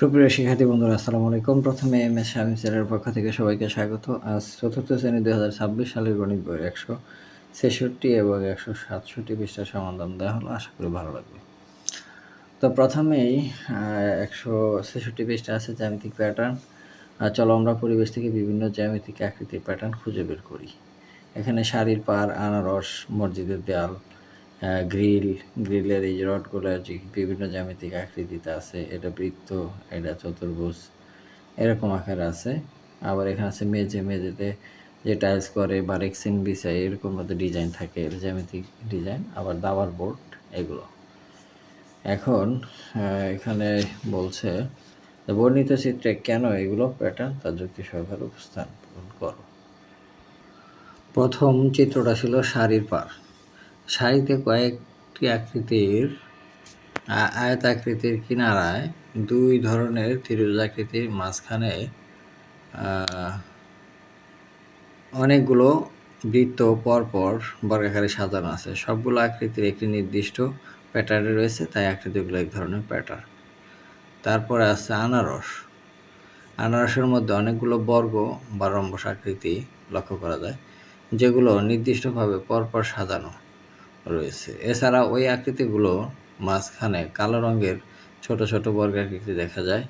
সুপ্রিয় শিক্ষার্থী বন্ধুরা, আসসালামু আলাইকুম। প্রথমে এমএস শামীম স্যারের পক্ষ থেকে সবাইকে স্বাগত। আজ চতুর্থ শ্রেণী ২০২৬ সালের গণিত বইয়ের ১৬৬ এবং ১৬৭ পৃষ্ঠার সমাধান দেওয়া হলো। আশা করি ভালো লাগবে। তো প্রথমেই ১৬৬ পৃষ্ঠা আছে জ্যামিতিক প্যাটার্ন। চলো আমরা পরিবেশ থেকে বিভিন্ন জ্যামিতিক আকৃতির প্যাটার্ন খুঁজে বের করি। এখানে শাড়ির পাড়, আনারস, মসজিদের দেয়াল, গ্রিলের এই যে রডগুলো যে বিভিন্ন জ্যামিতিক আকৃতিতে আছে। এটা বৃত্ত, এটা চতুর্ভুজ, এরকম আকারে আছে। আবার এখানে আছে মেঝেতে যে টাইলস করে বা রেক্সিন বিছায় এরকম মতো ডিজাইন থাকে, জ্যামিতিক ডিজাইন। আবার দাবার বোর্ড, এগুলো। এখন এখানে বলছে বর্ণিত চিত্রে কেন এগুলো প্যাটার্ন তার যুক্তি সহকারে উপস্থাপন করো। প্রথম চিত্রটা ছিল শাড়ির পাড়। শাড়িতে কয়েকটি আকৃতির আয়তাকৃতির কিনারায় দুই ধরনের ত্রিভুজাকৃতির মাঝখানে অনেকগুলো বৃত্ত পরপর বর্গাকারে সাজানো আছে। সবগুলো আকৃতির একটি নির্দিষ্ট প্যাটার্নে রয়েছে, তাই আকৃতিগুলো এক ধরনের প্যাটার্ন। তারপরে আছে আনারস। আনারসের মধ্যে অনেকগুলো বর্গ বা রম্বস আকৃতি লক্ষ্য করা যায়, যেগুলো নির্দিষ্টভাবে পরপর সাজানো রয়েছে। এছাড়া ওই আকৃতিগুলো মাঝখানে কালো রঙের ছোট ছোট বর্গাকৃতি দেখা যায়,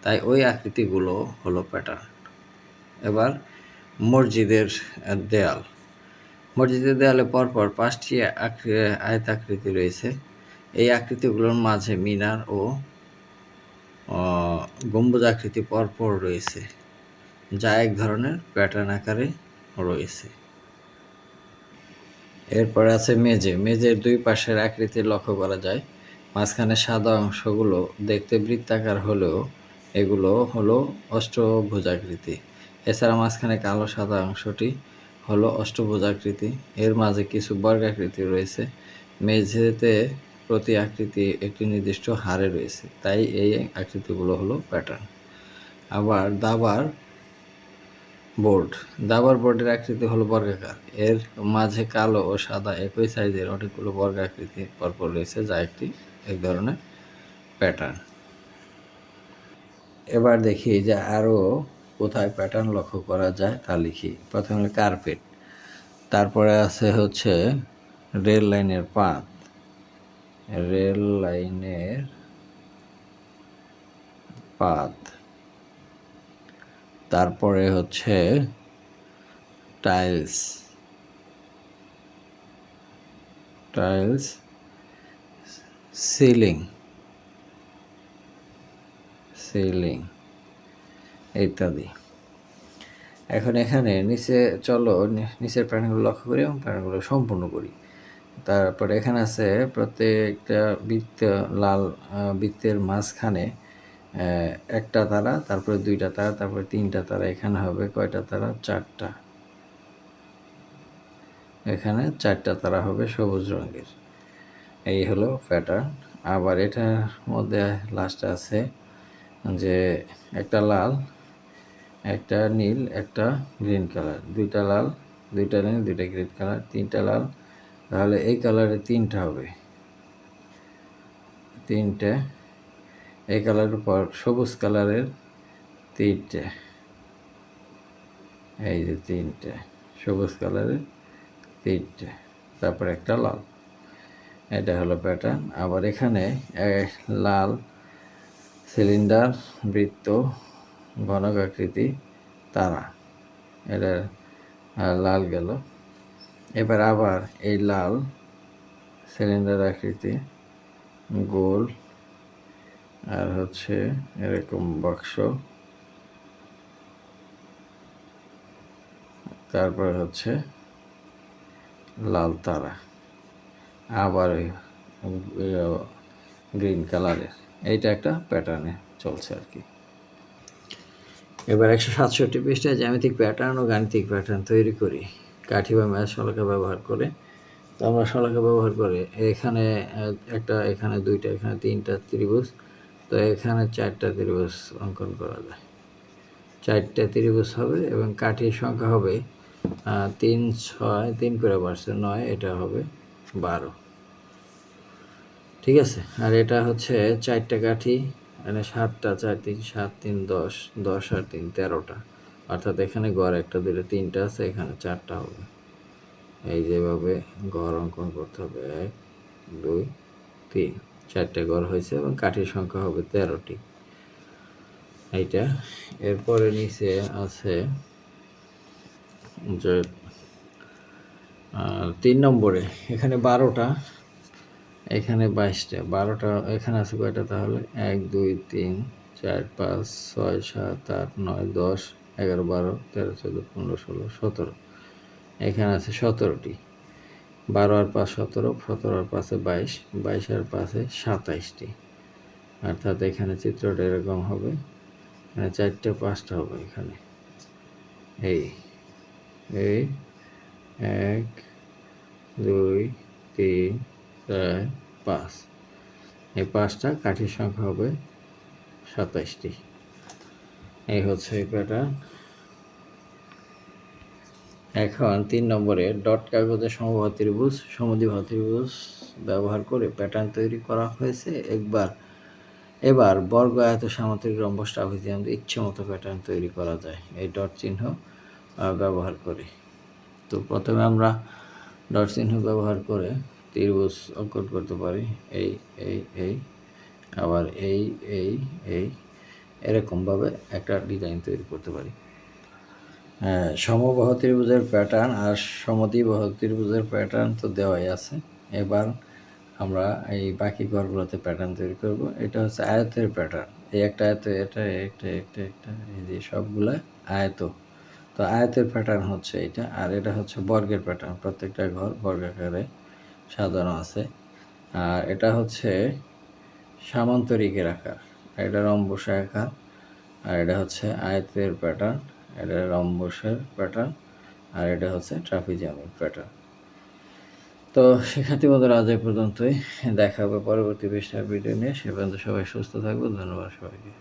তাই ওই আকৃতিগুলো হলো প্যাটার্ন। এবার মসজিদের দেয়াল। মসজিদের দেয়ালে পরপর 5টি আয়তাকৃতি রয়েছে। এই আকৃতিগুলোর মাঝে মিনার ও গম্বুজাকৃতি পরপর রয়েছে, যা এক ধরনের প্যাটার্ন আকারে রয়েছে। এরপরে আছে মেঝের দুই পাশের আকৃতি লক্ষ্য করা যায়। মাঝখানে সাদা অংশগুলো দেখতে বৃত্তাকার হলেও এগুলো হলো অষ্টভুজাকৃতি। এছাড়া মাঝখানে কালো সাদা অংশটি হলো অষ্টভুজাকৃতি। এর মাঝে কিছু বর্গাকৃতি রয়েছে। মেঝেতে প্রতি আকৃতি একটি নির্দিষ্ট হারে রয়েছে, তাই এই আকৃতিগুলো হলো প্যাটার্ন। আবার দাবার বোর্ডের আকৃতি হলো বর্গাকার। এর মাঝে কালো ও সাদা একই সাইজের অনেকগুলো বর্গাকৃতি পরপর রয়েছে, যা এক ধরনের প্যাটার্ন। এবার দেখি যে আরও কোথায় প্যাটার্ন লক্ষ্য করা যায় তা লিখি। প্রথমে কার্পেট, তারপরে আছে হচ্ছে রেল লাইনের পাত, তারপরে হচ্ছে টাইলস, সিলিং ইত্যাদি। এখন এখানে চলো নিচের প্যাটার্নগুলো লক্ষ্য করি এবং প্যাটার্নগুলো সম্পূর্ণ করি। তারপরে এখানে আছে প্রত্যেকটা লাল বৃত্তের মাঝখানে একটা তারা, তারপরে দুইটা তারা, তারপরে তিনটা তারা। এখানে হবে কয়টা তারা? 4টা। এখানে 4টা তারা হবে সবুজ রঙের। এই হলো প্যাটার্ন। আবার এটার মধ্যে লাস্টে আছে যে একটা লাল, একটা নীল, একটা গ্রিন কালার, দুইটা লাল, দুইটা নীল, দুইটা গ্রিন কালার, 3টা লাল। তাহলে এই কালারে 3টা হবে, 3টে। এই কালারের পর সবুজ কালারের 3টে, এই যে 3টে সবুজ কালারের 3টে, তারপর একটা লাল। এটা হলো প্যাটার্ন। আবার এখানে লাল সিলিন্ডার, বৃত্ত, ঘনকাকৃতি, তারা, এটা লাল গেল। এবার আবার এই লাল সিলিন্ডার আকৃতি, গোল, আর হচ্ছে এরকম বাক্স, তারপরে হচ্ছে লাল তারা, আবার গ্রিন কালারের। এইটা একটা প্যাটার্নে চলছে আর কি। এবার 167 পৃষ্ঠায় জ্যামিতিক প্যাটার্ন ও গাণিতিক প্যাটার্ন তৈরি করি কাঠি বা ম্যাচ শলাকা ব্যবহার করে। তো আমরা শলাকা ব্যবহার করে এখানে একটা, এখানে দুইটা, এখানে 3টা ত্রিভুজ। তো এখানে 4টা ত্রিভুজ অঙ্কন করা যায়। 4টা ত্রিভুজ হবে এবং কাঠির সংখ্যা হবে 3, 6, 3 করে বাড়ছে 9, এটা হবে 12। ঠিক আছে। আর এটা হচ্ছে 4টা কাঠি, এখানে 7টা 4 3 7 3 10 10 আর 3 13টা, অর্থাৎ এখানে গড় 1টা 2টা 3টা আছে, এখানে 4টা হবে। এই যেভাবে গড় অঙ্কন করতে হবে, 1 2 3 4টে গড় হয়েছে এবং কাঠির সংখ্যা হবে 13টি। এইটা এরপরে নিচে আছে যে 3 নম্বরে এখানে 12টা, এখানে 22টা, 12টা এখানে আছে কয়টা তাহলে, 1 2 3 4 5 6 7 8 9 10 11 12 13 14 15 16 17, এখানে আছে 17টি। 12 আর 5 17, 17 আর 5 22, 22 আর 5 27টি, অর্থাৎ এখানে চিত্রটা এরকম হবে, এখানে 4টে 5টা হবে, এখানে এই এই 1 2 3 4 5, এই 5টা কাঠির সংখ্যা হবে 27টি। এই হচ্ছে এই প্যাটার্ন। এখন 3 নম্বরে ডট কাগজে সমবাহু ত্রিভুজ সমদ্বিবাহু ত্রিভুজ ব্যবহার করে প্যাটার্ন তৈরি করা হয়েছে। এবার বর্গ আয়ত সামান্তরিক রম্বস ট্রাপিজিয়াম দিয়ে ইচ্ছে মতো প্যাটার্ন তৈরি করা যায় এই ডট চিহ্ন ব্যবহার করে। তো প্রথমে আমরা ডট চিহ্ন ব্যবহার করে ত্রিভুজ অঙ্কন করতে পারি, এই এই এই আবার এই এই এই এরকমভাবে একটা ডিজাইন তৈরি করতে পারি। সমবাহু ত্রিভুজের প্যাটার্ন আর সমদ্বিবাহু ত্রিভুজের প্যাটার্ন তো দেওয়াই আছে। এবার আমরা এই বাকি ঘরগুলোতে প্যাটার্ন তৈরি করব। এটা হচ্ছে আয়তের প্যাটার্ন, এই একটা আয়ত, এটা একটা একটা একটা এই যে সবগুলা আয়ত। তো আয়তের প্যাটার্ন হচ্ছে এটা, আর এটা হচ্ছে বর্গের প্যাটার্ন, প্রত্যেকটা ঘর বর্গাকারে সাজানো আছে। আর এটা হচ্ছে সামান্তরিকের আকার, এটা রম্বসের আকার, আর এটা হচ্ছে আয়তের প্যাটার্ন, এটা রম্বসের প্যাটার্ন, আর এটা হচ্ছে ট্রাপিজিয়ামের প্যাটার্ন। তো শিক্ষার্থী বন্ধুরা আজ এই পর্যন্তই, দেখা হবে পরবর্তী পৃষ্ঠার ভিডিও নিয়ে। সে পর্যন্ত সবাই সুস্থ থাকবে, ধন্যবাদ সবাইকে।